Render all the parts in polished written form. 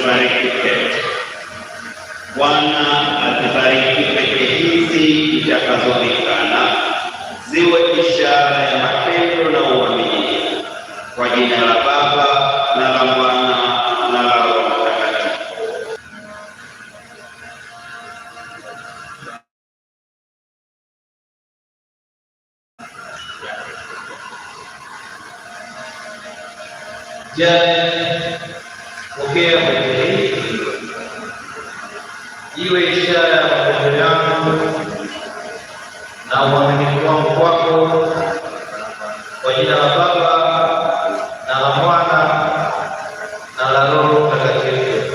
tubariki tena. Bwana atubariki pete hizi zitakazoonekana ziwe ishara ya mapendo na uaminifu, kwa jina la Baba na la Mwana na la Roho Mtakatifu. Pokea pete hii iwe ishara ya mapendo yangu na uaminifu wangu kwako, kwa jina la Baba na la Mwana na la Roho Mtakatifu.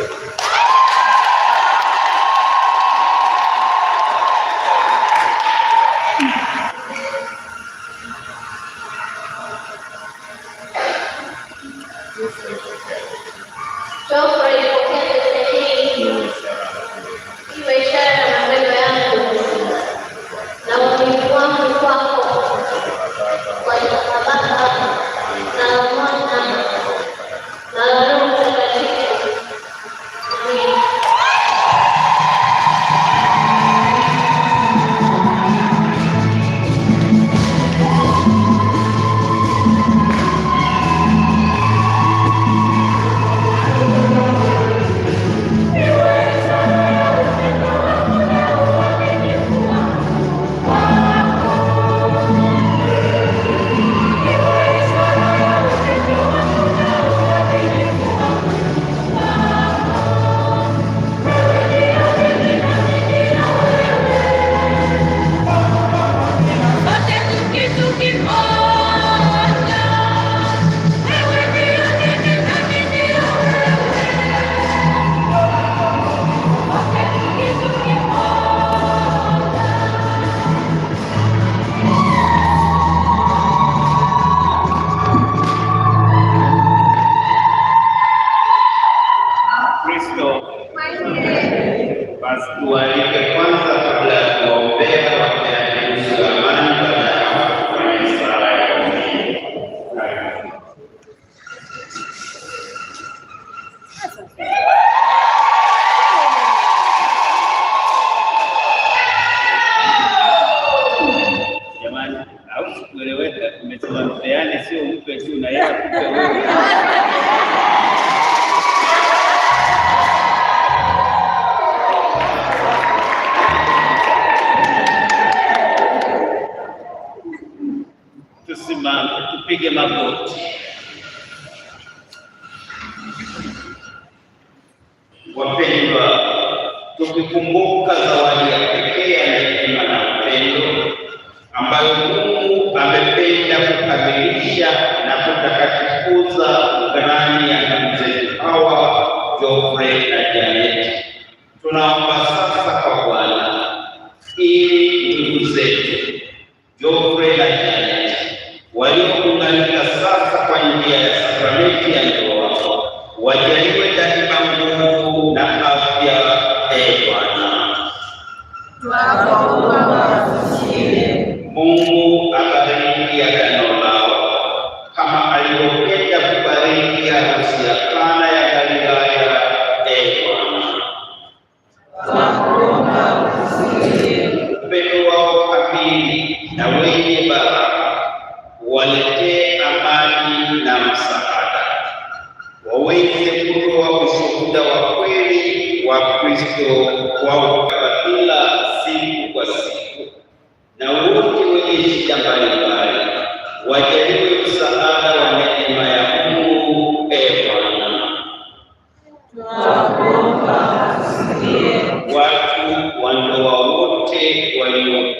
Tualike kwanza kabla ya kuombea wapeane nusu ya amani, baada ya hapo kufanya sala ya uamini. Jamani, au sikueleweka, tumesema mpeane, sio mpe tu na yeye akupe wewe. Tusimame, tupige magoti. Wapendwa, tukikumbuka zawadi ya pekee ya neema na upendo ambayo Mungu amependa kukamilisha na kutakatifuza ndani ya ndugu zetu hawa Geoffrey na Janet, tunaomba sasa kwa Bwana ili ndugu zetu Geoffrey na Janet waliounganika sasa kwa njia ya sakramenti ya ndoa wajaliwe daima nguvu na afya. Bwana, Mungu abariki agano lao kama alivyopenda kubariki harusi ya Kana ya Galilaya. Bwana, upendo wao kamili na wenye baraka waletee amani na msaada, waweze kutoa ushuhuda wa kweli wa Kristo wao kila siku kwa siku, na wote wenye shida mbalimbali wajaliwe msaada wa neema ya Mungu. Bwana, watu wa ndoa wote walio